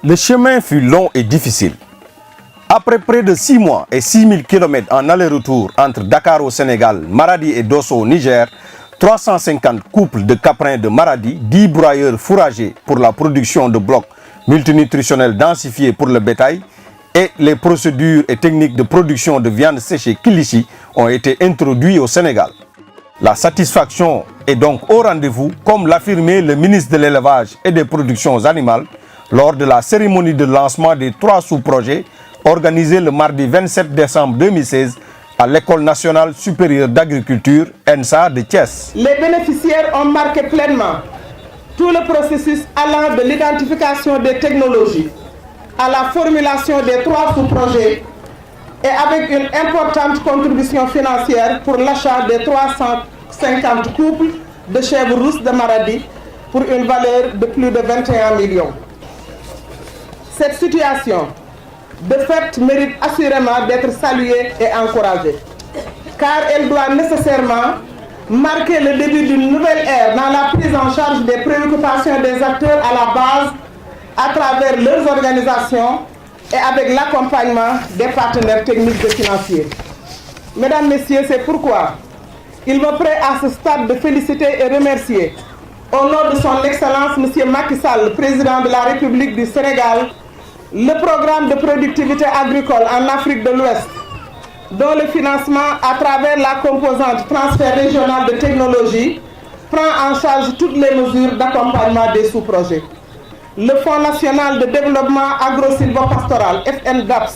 Le chemin fut long et difficile. Après près de 6 mois et 6000 km en aller-retour entre Dakar au Sénégal, Maradi et Dosso au Niger, 350 couples de caprins de Maradi, 10 broyeurs fourragers pour la production de blocs multinutritionnels densifiés pour le bétail et les procédures et techniques de production de viande séchée Kilichi ont été introduits au Sénégal. La satisfaction est donc au rendez-vous, comme l'affirmait le ministre de l'Élevage et des Productions animales lors de la cérémonie de lancement des 3 sous-projets organisée le mardi 27 décembre 2016 à l'École nationale supérieure d'agriculture ENSA de Thiès. Les bénéficiaires ont marqué pleinement tout le processus allant de l'identification des technologies à la formulation des 3 sous-projets et avec une importante contribution financière pour l'achat des 350 couples de chèvres rousses de Maradi pour une valeur de plus de 21 millions. Cette situation, de fait, mérite assurément d'être saluée et encouragée, car elle doit nécessairement marquer le début d'une nouvelle ère dans la prise en charge des préoccupations des acteurs à la base à travers leurs organisations et avec l'accompagnement des partenaires techniques et financiers. Mesdames, Messieurs, c'est pourquoi il me plaît à ce stade de féliciter et remercier, au nom de son Excellence M. Macky Sall, Président de la République du Sénégal, le programme de productivité agricole en Afrique de l'Ouest, dont le financement à travers la composante transfert régional de technologie prend en charge toutes les mesures d'accompagnement des sous-projets. Le Fonds national de développement agro-silvopastoral, FNDAPS,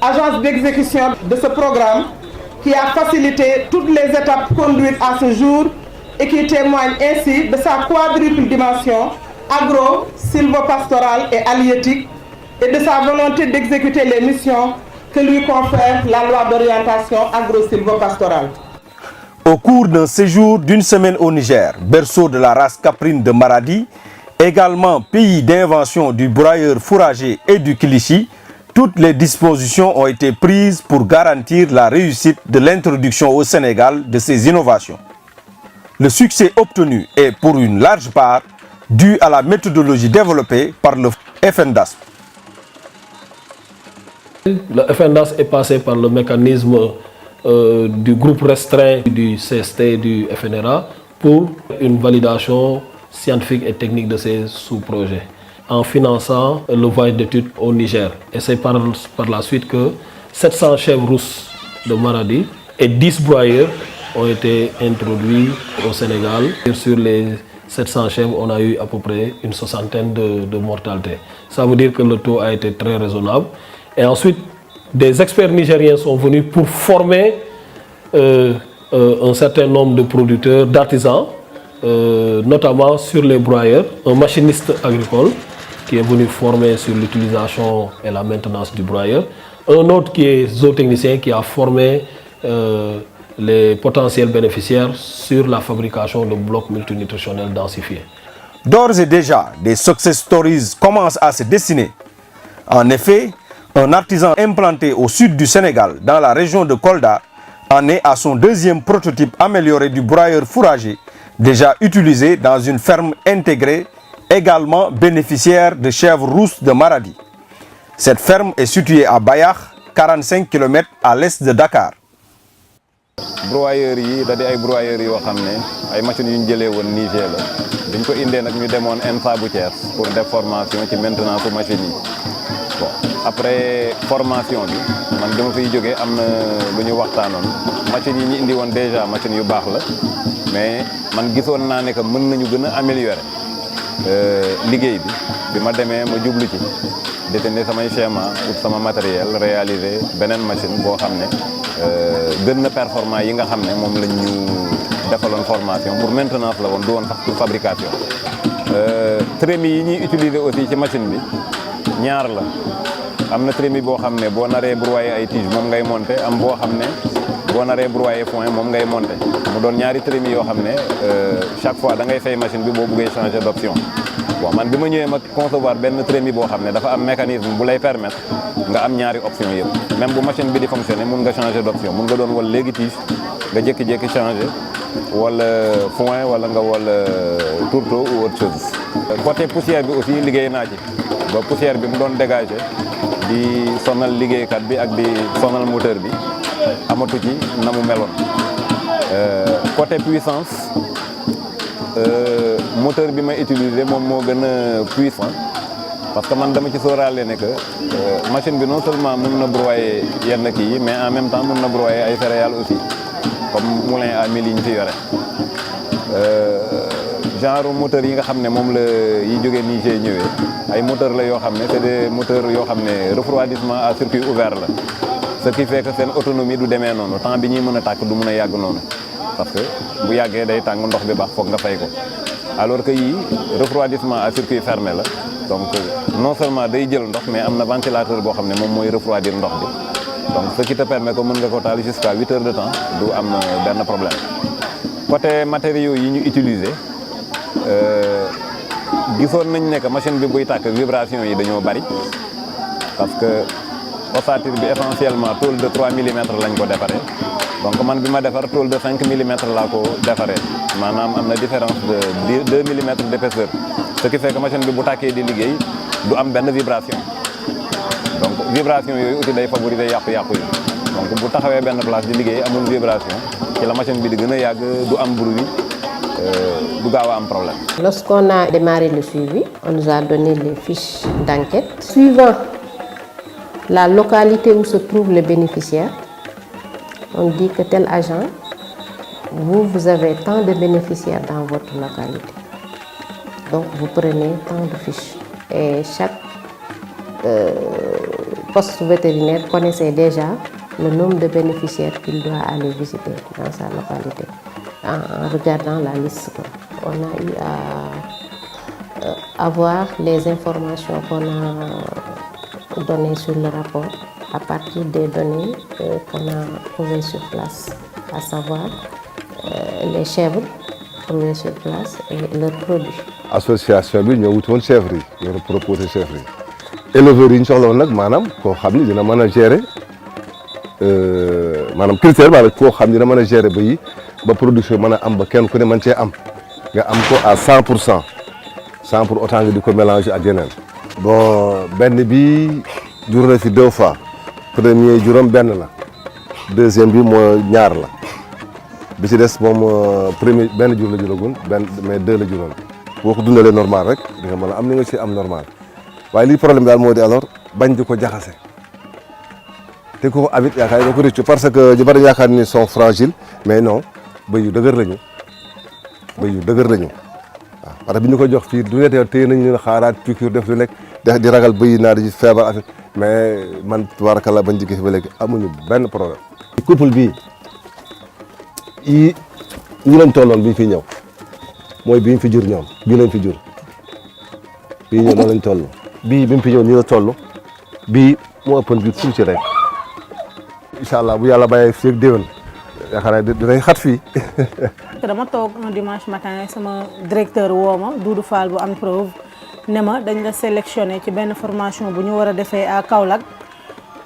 agence d'exécution de ce programme, qui a facilité toutes les étapes conduites à ce jour et qui témoigne ainsi de sa quadruple dimension agro, silvopastorale et halieutique et de sa volonté d'exécuter les missions que lui confère la loi d'orientation agro-silvopastorale. Au cours d'un séjour d'une semaine au Niger, berceau de la race caprine de Maradi, également pays d'invention du broyeur fourrager et du Kilichi, toutes les dispositions ont été prises pour garantir la réussite de l'introduction au Sénégal de ces innovations. Le succès obtenu est pour une large part dû à la méthodologie développée par le FNDAS. Le FNDAS est passé par le mécanisme du groupe restreint du CST et du FNRA pour une validation scientifique et technique de ces sous-projets, en finançant le voyage d'études au Niger. Et c'est par la suite que 700 chèvres rousses de Maradi et 10 broyeurs ont été introduits au Sénégal. Et sur les 700 chèvres, on a eu à peu près une soixantaine de mortalité. Ça veut dire que le taux a été très raisonnable. Et ensuite, des experts nigériens sont venus pour former un certain nombre de producteurs, d'artisans, notamment sur les broyeurs, un machiniste agricole qui est venu former sur l'utilisation et la maintenance du broyeur, un autre qui est zootechnicien qui a formé les potentiels bénéficiaires sur la fabrication de blocs multinutritionnels densifiés. D'ores et déjà, des success stories commencent à se dessiner. En effet, un artisan implanté au sud du Sénégal, dans la région de Kolda, en est à son 2e prototype amélioré du broyeur fourrager, déjà utilisé dans une ferme intégrée, également bénéficiaire de chèvres rousses de Maradi. Cette ferme est située à Bayakh, 45 km à l'est de Dakar. Broyeurs yi da di ay broyeurs yoo xam ne ay machines yu ñu jëlee woon Niger la dañ ko indee nag ñu demoon ENSA bu Thiès pour def formation ci maintenance su machines yi bon après formation bi man dama fiy jógee am na lu ñu waxtaanoon machines yi ñu indi woon déjà machines yu baax la mais man gisoon naa ne que mën nañu gën a améliorer liggéey bi ma demee ma jublu ci détenir samay schéma ut sama matériel réaliser beneen machine boo xam ne gën na performant yi nga xam ne moom lañ ñu defaloon formation pour maintenance la woon du woon sax pour fabrication. trémies yi ñuy utiliser aussi ci machine bi ñaar la am na trémie boo xam ne boo naree broyer ay tige moom ngay monter am boo xam ne boo naree broyer foin moom ngay monter mu doon ñaari trémies yoo xam ne chaque fois da ngay fay machine bi boo buggee changer d'option. bon man bi ma ñëwee ma concevoir benn trémie boo xam ne dafa am mécanisme bu lay permettre nga am ñaari option yëpp même bu machine bi di fonctionner mun nga changer d'option mun nga doon wal léegi tige nga jékki-jékki changer wala foin wala nga wal tourteau ou autre chose. côté poussière bi aussi liggéey naa ci ba poussière bi mu doon dégager di sonal liggéeykat bi ak di sonal moteur bi amatu ci na mu meloon. Côté puissance moteur bi may utiliser moom moo gën a puissant parce que man dama ci sóoraale ne que machine bi non seulement mën na broyer yenn kii yi mais en même temps mën na broyer ay céréales aussi comme moulin à mil yi ñu fi yore. Genre moteur yi nga xam ne moom la yi jógee Niger ñëwee ay moteur la yoo xam ne c'est des moteurs yoo xam ne refroidissement à circuit ouvert la ce qui fait que seen autonomie du demee noonu temps bi ñuy mën a tàkk du mën a yàgg noonu parce que bu yàggee day tàng ndox bi baax foog nga fay ko alors que yii refroidissement à circuit fermé la donc non seulement day jël ndox mais am na ventilateur boo xam ne moom mooy refroidir ndox bi donc ce qui te permet que mën nga ko taal jusqu'à 8 heures de temps du am benn problème. Côté matériaux yi ñu utiliser gisoon nañ ne que machine bi buy tàkk vibration yi dañoo bari parce que ossature bi essentiellement tôle de 3 millimètres lañ ko defaree donc man bi ma defar tôle de 5 millimètres laa ko defaree maanaam am na différence de 2 millimètres d'épaisseur ce qui fait que machine bi bu tàkkee di liggéey du am benn vibration donc vibration yooyu aussi day favoriser yàqu-yàqu yi donc bu taxawee benn place di liggéey amul vibration ci la machine bi di gën a yàgg du am bruit du gaaw a am problème. Lorsqu'on a démarré le suivi, on nous a donné les fiches d'enquête. Suivant la localité où se trouve le bénéficiaire, on dit que tel agent, vous avez tant de bénéficiaires dans votre localité. Donc vous prenez tant de fiches. Et chaque poste vétérinaire connaissait déjà le nombre de bénéficiaires qu'il doit aller visiter dans sa localité. En regardant la liste, on a eu à avoir les informations qu'on a données sur le rapport à partir des données qu'on a trouvées sur place, à savoir les chèvres trouvées sur place et leurs produits. Association bi ñoo wutoon chèvres yi ñoo proposé chèvres yi éleveurs yi ñu soxla woon nag maanaam koo xam ni dina mën a gérer maanaam critère maanaam koo xam ni dina mën a gérer ba yi ba production mën a am ba kenn ku ne mën cee am nga am ko à 100% sans pour autant nga di ko mélanger ak yeneen. bon benn bi jur na fi 2 fois premier juróom benn la deuxième bi moo ñaar la bi ci des moom premier benn jur la juragun benn mais 2 la juróon boo ko dundalee normal rek di nga mën a am ni nga ci am normal waaye lii problème daal moo di alors bañ di ko jaxase te ko amit yaakaar da ko rëccu parce que ñu bari yaakaar ni sont fragiles mais non bëy yu dëgër lañu waaw parce que bi ñu ko jox fii du ne téye nañu leen xaaraat piqûre def lu nekk di ragal bëy naa di feebar affaire mais man tubaarkalla bañ jigéen ba léegi amuñu benn problème. couple bii yi ñu lañ tolloon bi ñu fi ñëw mooy bi ñu fi jur ñoom bii lañ fi jur bii ñëw noonu lañ toll bii bi mu fi ñëw nii la toll bii moo ëppoon bi tuuti rek incha allah bu yàlla bàyyee fii ak déwén yaakaar naa dinañ xat fii. dama toog un dimanche matin sama directeur woo ma Doudou Fall bu am preuve ne ma dañ la sélectionné ci benn formation bu ñu war a defee à Kaolack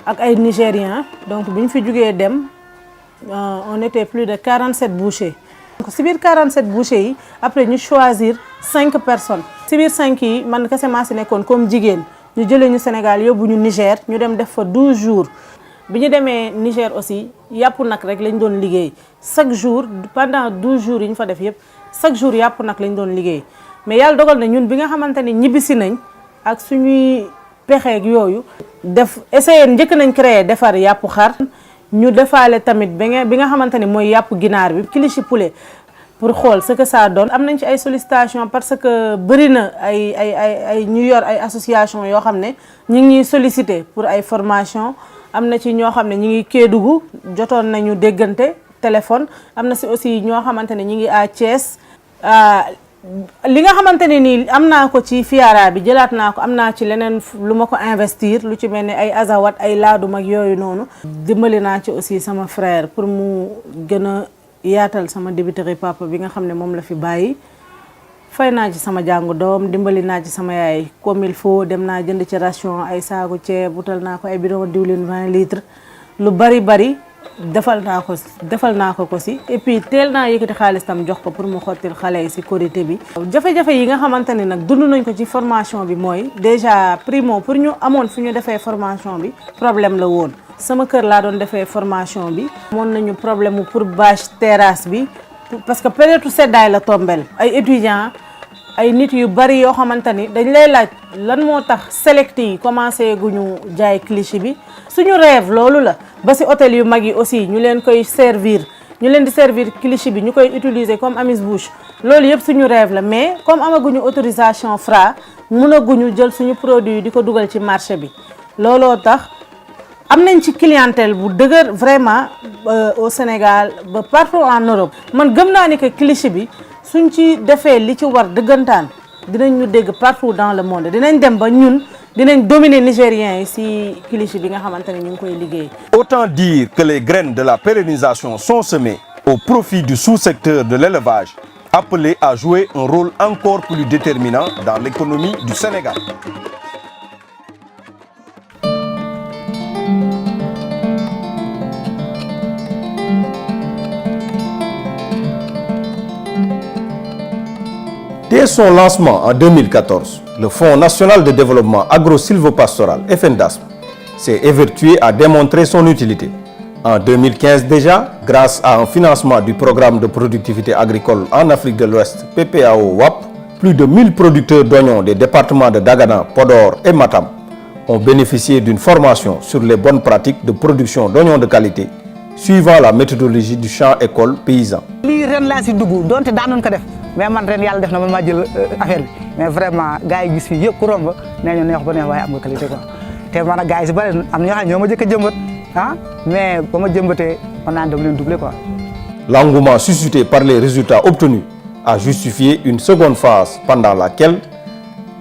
ak ay Nigériens donc bi ñu fi jugee dem on était plus de 47 bouchers. donc si biir 47 bouchers yi après ñu choisir 5 personnes si biir 5 yi man kese maa si nekkoon comme jigéen ñu jëlee ñu Sénégal yóbbu ñu Niger ñu dem def fa 12 jours. bi ñu demee Niger aussi yàpp nag rek lañ doon liggéey chaque jour pendant 12 jours yi ñu fa def yëpp chaque jour yàpp nag lañ doon liggéey mais yàlla dogal na ñun bi nga xamante ni ñibbisi nañ ak suñuy pexeeg yooyu def essayer njëkk nañ créer defar yàpp xar ñu defaale tamit bi nga xamante ni mooy yàpp ginaar bi cliché poulet pour xool ce que ça donne. am nañ ci ay sollicitation parce que bëri na ay ñu yor ay association yoo xam ne ñu ngi ñuy solliciter pour ay formation am na ci ñoo xam ne ñi ngi Kédougou jotoon nañu déggante téléphone am na si aussi ñoo xamante ne ñi ngi à Thiès li nga xamante ne nii am naa ko ci FIARA bi jëlaat naa ko am naa ci leneen lu ma ko investir lu ci mel ni ay azawat ay laadum ak yooyu noonu dimbali naa ci aussi sama frère pour mu gën a yaatal sama débiteri papa bi nga xam ne moom la fi bàyyi fay naa ci sama jàngu doom dimbali naa ci sama yaay comme il faut dem naa jënd ci ration ay saaku ceeb wutal naa ko ay bidon diwlin 20 litres lu bari defal naa ko si et puis teel naa yëkkati xaalis tam jox ko pour mu xottil xale yi si korité bi. jafe-jafe yi nga xamante ne nag dund nañ ko ci formation bi mooy déjà primo pour ñu amoon fi ñu defee formation bi problème la woon. sama kër laa doon defee formation bi. amoon nañu problème pour bâche terrasse bi parce que période seddaay la tombel ay étudiants ay nit yu bari yoo xamante ni dañ lay laaj lan moo tax select yi commencé guñu jaay cliché bi. suñu rêve loolu la ba ci hôtel yu mag yi aussi ñu leen koy servir ñu leen di servir cliché bi ñu koy utiliser comme amuse-bouche loolu yëpp suñu rêve la mais comme amaguñu autorisation Fra mënaguñu jël suñu produit yi di ko dugal ci marché bi looloo tax am nañ ci clientèle bu dëgër vraiment au Sénégal ba partout en Europe man gëm naa ni que cliché bi suñ ci defee li ci war dëggantaan dinañ ñu dégg partout dans le monde dinañ dem ba ñun dinañ dominer nigériens yi ci cliché bi nga xamante ne ñu ngi koy liggéey. Autant dire que les graines de la pérennisation sont semées au profit du sous-secteur de l'élevage, appelé à jouer un rôle encore plus déterminant dans l'économie du Sénégal. Dès son lancement en 2014, le Fonds national de développement agro-sylvo-pastoral, FNDASP, s'est évertué à démontrer son utilité. En 2015 déjà, grâce à un financement du programme de productivité agricole en Afrique de l'Ouest, PPAO-WAP, plus de 1000 producteurs d'oignons des départements de Dagana, Podor et Matam ont bénéficié d'une formation sur les bonnes pratiques de production d'oignons de qualité, suivant la méthodologie du champ école paysan. mais man ren yàlla def na man maa jël affaire bi mais vraiment gars yi gis fii yëpp ku romb nee ñu neex ba neex waaye am nga qualité quoi te man ak gars yi si bëri am na ñoo xam ne ñoo ma jëkk a jëmbat mais ba ma jëmbatee man naa dem leen doubler quoi. L'engouement suscité par les résultats obtenus a justifié une seconde phase pendant laquelle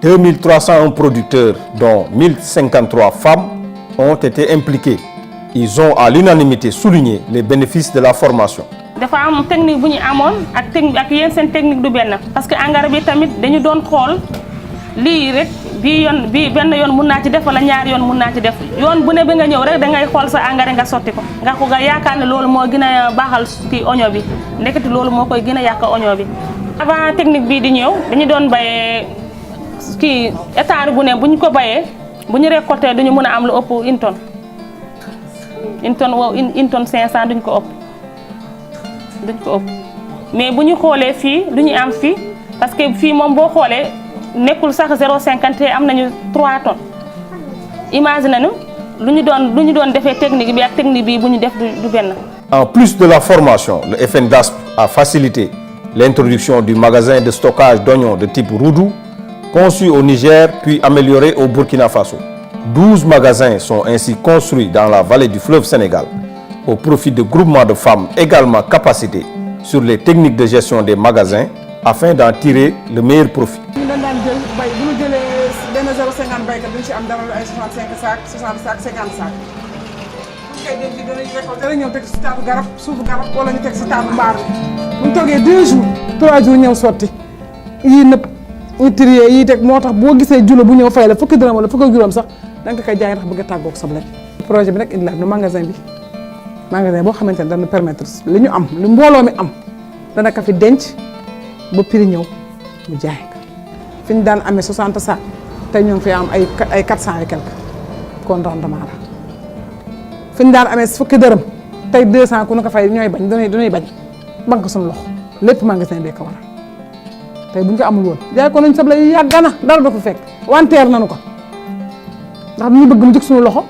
2301 producteurs dont 1053 femmes ont été impliqués. Ils ont à l'unanimité souligné les bénéfices de la formation. dafa am technique bu ñu amoon ak yéen seen technique du benn parce que engrais bi tamit dañu doon xool lii rek bii benn yoon mun naa ci def wala ñaari yoon mun naa ci def yoon bu ne bi nga ñëw rek da ngay xool sa engrais nga sotti ko nga yaakaar ne loolu moo gën a baaxal ci oignon bi ndekete loolu moo koy gën a yàq oignon bi. avant technique bii di ñëw dañu doon bayee kii hectare bu ne bu ñu ko bayee bu ñu récolté duñu mën a am lu ëpp une tonne 500 duñ ko ëpp. mais bu ñu xoolee fii du ñu am fii parce que fii moom boo xoolee nekkul sax 0,50 am nañu 3 tonnes imagine nañu lu ñu doon defee technique bi ak technique bi bu ñu def du benn. En plus de la formation, le FNDASP a facilité l'introduction du magasin de stockage d'oignons de type Roudou, conçu au Niger puis amélioré au Burkina Faso. 12 magasins sont ainsi construits dans la vallée du fleuve Sénégal, au profit de groupements de femmes également capacités sur les techniques de gestion des magasins afin d'en tirer le meilleur profit. ñu dañ daan jël bay bu ñu jëlee benn 0,50 baykat duñ ci am dara ay 65 sacs 60 sacs 50 sacs. bu ñu koy denc danañ récolter rek ñëw teg si taatu garab suufu garab wala ñu teg si taatu mbaar bu ñu toogee 2 jours 3 jours ñëw sotti yii nëpp ñu trier yii teg moo tax boo gisee julo bu ñëw fay la fukki dërëm wala fukki juróom sax da nga koy jaay ndax bëgg a tàggoog soble. projet bi nag indi la nu magasin boo xamante ne dana permettre li ñu am li mbooloo mi am dana ko fi denc ba prix ñëw mu jaay ko fi ñu daan amee 60 sacs tey ñu ngi fi am ay 400 et quelque kon rendement la fi ñu daan amee fukki dërëm tey 200 ku ñu ko fay ñooy bañ dañuy bañ banque suñu loxo lépp magasin bee ko waral tey bu ñu ko amul woon jaay ko nañ soble yi yàgg na dara du ko fekk wanteer nañu ko ndax ñu bëgg mu jóg suñu loxo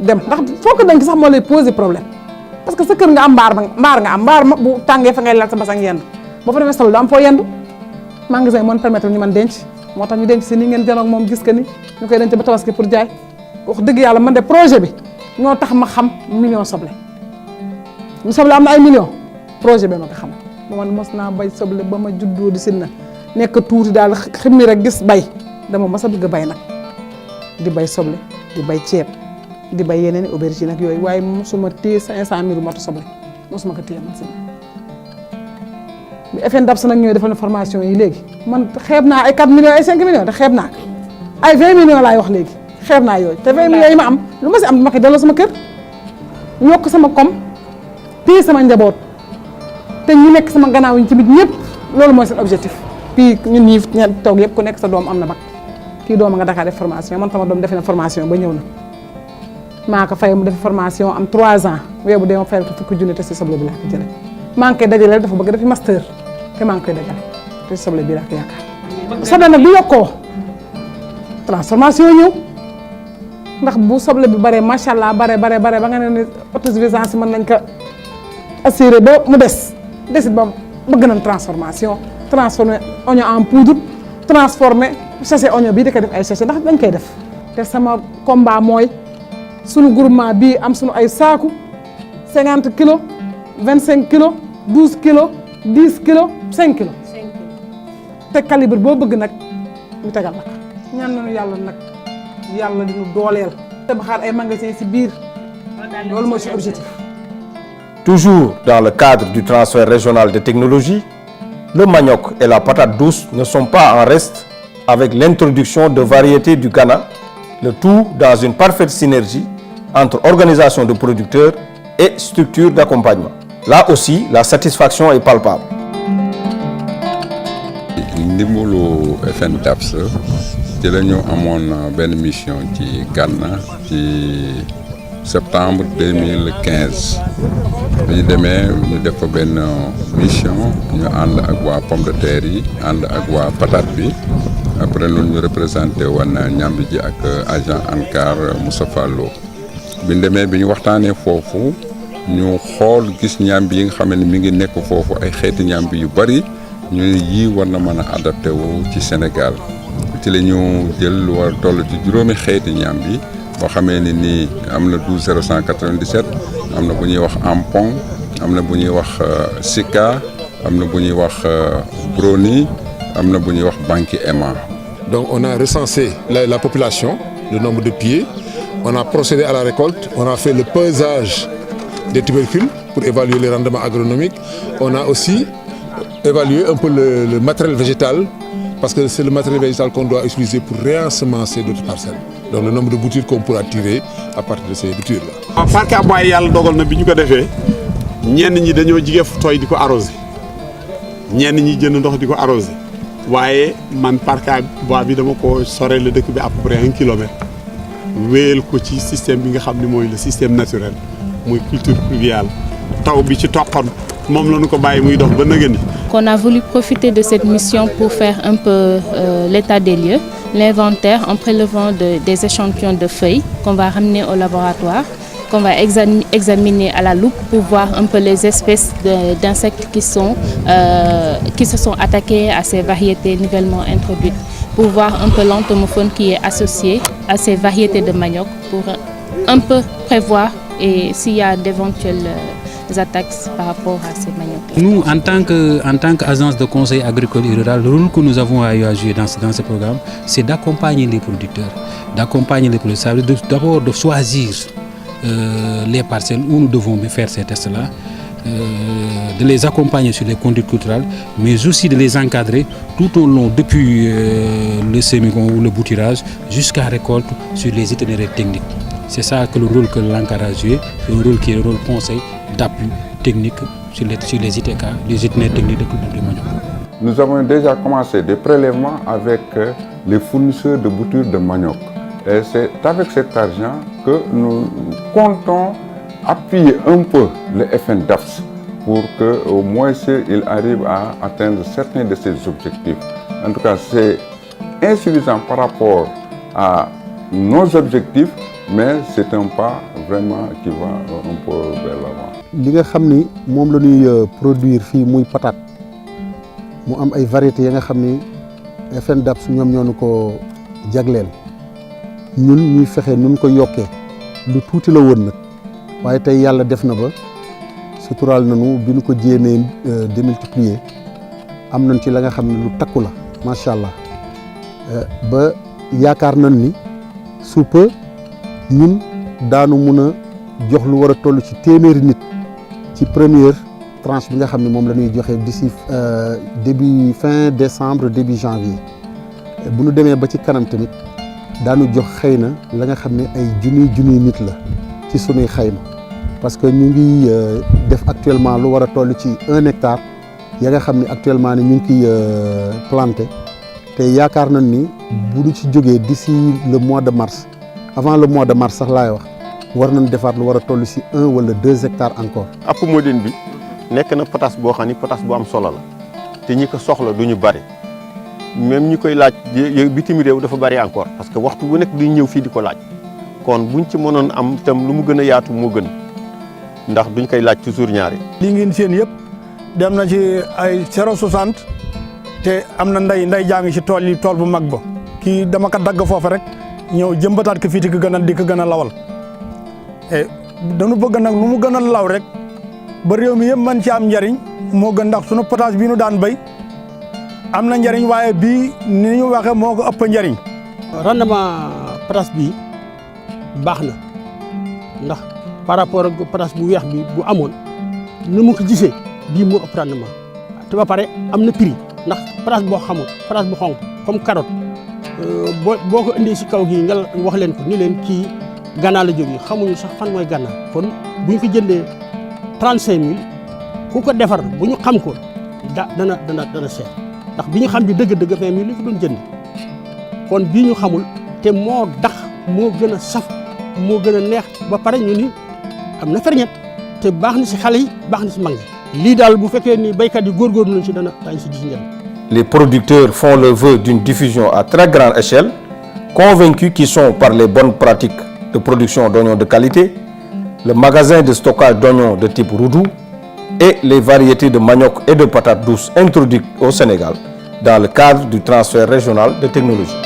dem ndax foo ko denc sax moo lay poser problème. parce que sa kër nga am mbaar bu tàngee fa ngay lal sa basang yendu boo fa demee solo du am foo yendu magasin moo permettre ñu mën denc moo tax ñu denc si ni ngeen janoog moom gis que ni ñu koy denc ba tabaski pour jaay wax dëgg yàlla man de projet bi ñoo tax ma xam million soble ñu soble am na ay million projet bi ma ko xam ba man mos naa bay soble ba ma juddoo di sin na nekk tuuti daal ximmi rek gis bay dama mos a bëgg a bay nag di bay soble di bay ceeb di bay yeneen i aubergine ak yooyu waaye mosuma téye 500 000 moto soble mosuma ko téye man si bi FNDASP nag ñooy defal formation yi léegi man xeeb naa ay 4 millions ay 5 millions te xeeb naa ko ay 20 millions laay wax léegi xeeb naa yooyu te 20 millions yi ma am lu ma si am dama koy delloo sama kër yokk sama kom téye sama njaboot te ñu nekk sama gannaaw yi tamit ñëpp loolu mooy seen objectif. fii ñun ñii toog yëpp ku nekk sa doom am na bac kii doom nga Dakar def formation man sama doom defe na formation ba ñëw na maa ko fay mu def formation am 3 ans weer bu dee ma fayal ko fukki junni te si soble bi laa ko jëlee maa ngi koy dajale dafa bëgg defi master te maa ngi koy dajale te si soble bi laa ko yaakaar. soble nag bu yokkoo transformation ñëw ndax bu soble bi bare macha allah bare ba nga ne autosuffisance mën nañ ko assurer ba mu desit ba bëgg nañ transformation transformer oignon en poudre transformer sachet oignon bii di ko def ay sachet ndax dañ koy def te sama combat mooy sunu groupement bii am sunu ay saaku 50 kilos 25 kilos 12 kilos 10 kilos 5 kilos te calibre boo bëgg nag ñu tegal la ñaan nañu yàlla nag yàlla di ñu dooleel tabaxaat ay magasin ci biir loolu mooy suñu objectif. Toujours dans le cadre du transfert régional de technologie, le manioc et la patate douce ne sont pas en reste avec l'introduction de variétés du Ghana, le tout dans une parfaite synergie entre organisation de producteurs et structures d'accompagnement. Là aussi, la satisfaction est palpable. ndimbalu FNDAPS ci la ñu amoon benn mission ci Ghana ci septembre 2015 bi ñu demee ñu def fa benn mission ñu ànd ak waa pomme de terre yi ànd ak waa patate bi après loolu ñu représenté woon ñambi ji ak agent ANCAR Moustapha Lo bi ñu demee bi ñu waxtaanee foofu ñu xool gis ñambi yi nga xam ne mi ngi nekk foofu ay xeeti ñambi yu bari ñu yii war na mën a adapté wu ci Sénégal ci la ñu jël lu war toll ci juróomi xeeti ñambi boo xamee ni nii am na 12097 am na bu ñuy wax ampong am na bu ñuy wax sika am na bu ñuy wax broni am na bu ñuy wax banki ema. Donc on a recensé la population, le nombre de pieds, on a procédé à la récolte, on a fait le pesage des tubercules pour évaluer les rendements agronomiques, on a aussi évalué un peu le matériel végétal parce que c'est le matériel végétal qu'on doit utiliser pour réensemencer d'autres parcelles. Donc le nombre de boutures qu'on pourra tirer à partir de ces boutures-là. Parc à bois yàlla dogal na bi ñu ko defee ñenn ñi dañoo jige fu tooy di ko arrosé ñenn ñi jënd ndox di ko arrosé waaye man parc à bois bi dama ko sore la dëkk bi à peu près 1 kilomètre wéyal ko ci système bi nga xam ne mooy le système naturel muy culture pluviale taw bi ci toqoon moom la ñu ko bàyyi muy dox ba nëgëni. On a voulu profiter de cette mission pour faire un peu l'état des lieux, l'inventaire en prélevant des échantillons de feuilles qu'on va ramener au laboratoire, qu'on va examiner à la loupe pour voir un peu les espèces d'insectes qui se sont attaqués à ces variétés nouvellement introduites, pour voir un peu l'entomofaune qui est associé à ces variétés de manioc, pour un peu prévoir et s'il y a d'éventuelles attaques par rapport à ces maniocs. Nous, en tant qu'agence de conseil agricole et rural, le rôle que nous avons à jouer dans ce programme, c'est d'accompagner les producteurs. Ça veut dire d'abord de choisir les parcelles où nous devons faire ces tests-là, de les accompagner sur les conduites culturelles, mais aussi de les encadrer tout au long, depuis le sémicon ou le bouturage jusqu'à récolte sur les itinéraires techniques. C'est ça que le rôle que l'ANCAR a joué, c'est un rôle qui est le rôle conseil d'appui technique sur les ITK, les itinéraires techniques de culture du manioc. Nous avons déjà commencé des prélèvements avec les fournisseurs de boutures de manioc. Et c'est avec cet argent que nous comptons appuyer un peu le FNDAPS pour qu'au moins il arrive à atteindre certains de ses objectifs. En tout cas, c'est insuffisant par rapport à nos objectifs, mais c'est un pas vraiment qui va un peu vers l'avant. li nga xam ni moom la ñuy produire fii muy patate mu am ay variétés yi nga xam ni FNDAPS ñoom ñoo ñu ko jagleel ñun ñuy fexe nun ko yokkee lu tuuti la woon nag waaye tey yàlla def na ba suturaal nañu bi ñu ko jéemee démultiplier am nañ ci la nga xam ne lu takku la macha allah ba yaakaar nañ ni sous peu ñun daanu mun a jox lu war a toll ci téeméeri nit ci première tranche bi nga xam ne moom la ñuy joxe d'ici début fin décembre début janvier bu ñu demee ba ci kanam tamit daanu jox xëy na la nga xam ne ay junniy nit la ci sunuy xayma parce que ñu ngi def actuellement lu war a toll ci 1 hectare ya nga xam ni actuellement ni ñu ngi kiy planté te yaakaar nañ ni bu ñu ci jógee d'ici le mois de mars avant le mois de mars sax laay wax war nañ defaat lu war a toll si 1 wala 2 hectares encore. Apomodine bi nekk na potasse boo xam ni potasse bu am solo la te ñi ko soxla du ñu bari même ñi koy laaj bitim réew dafa bari encore parce que waxtu bu nekk duñ ñëw fii di ko laaj kon buñ ci mënoon am itam lu mu gën a yaatu moo gën ndax duñ koy laaj toujours ñaari. li ngeen seen yëpp dem na ci ay 0,60 te am na nday jaa ngi ci tool yi tool bu mag ba kii dama ko dagg foofu rek ñëw jëmbataat ko fii di ko gën a lawal dañu bëgg nag lu mu gën a law rek ba réew mi yëpp mën ci am njariñ moo gën ndax sunu potasse bii nu daan béy am na njariñ waaye bii ni ñu waxee moo ko ëpp njariñ. rendement potasse bi baax na ndax par rapport ak potasse bu weex bi bu amoon ni mu ko gisee bii moo ëpp rendement te ba pare am na prix ndax potasse boo xamul potasse bu xonq comme carotte boo ko indee si kaw gi nga wax leen ko ni leen kii Gannaaw la jógee xamuñu sax fan mooy Gannaaw kon bu ñu ko jëndee 35000 ku ko defar bu ñu xam ko dana seer ndax bi ñu xam bi dëgg-dëgg 20000 li ko doon jënd kon bii ñu xamul te moo dax moo gën a saf moo gën a neex ba pare ñu ni am na ferñet te baax na si xale yi baax na si mag yi lii daal bu fekkee ni béykat yi góorgóorlu nañ si daañu si gis njëriñ. Les producteurs font le vœu d'une diffusion à très grande échelle, convaincus qu'ils sont par les bonnes pratiques de production d'oignons de qualité, le magasin de stockage d'oignons de type Roudou et les variétés de manioc et de patates douces introduites au Sénégal dans le cadre du transfert régional de technologie.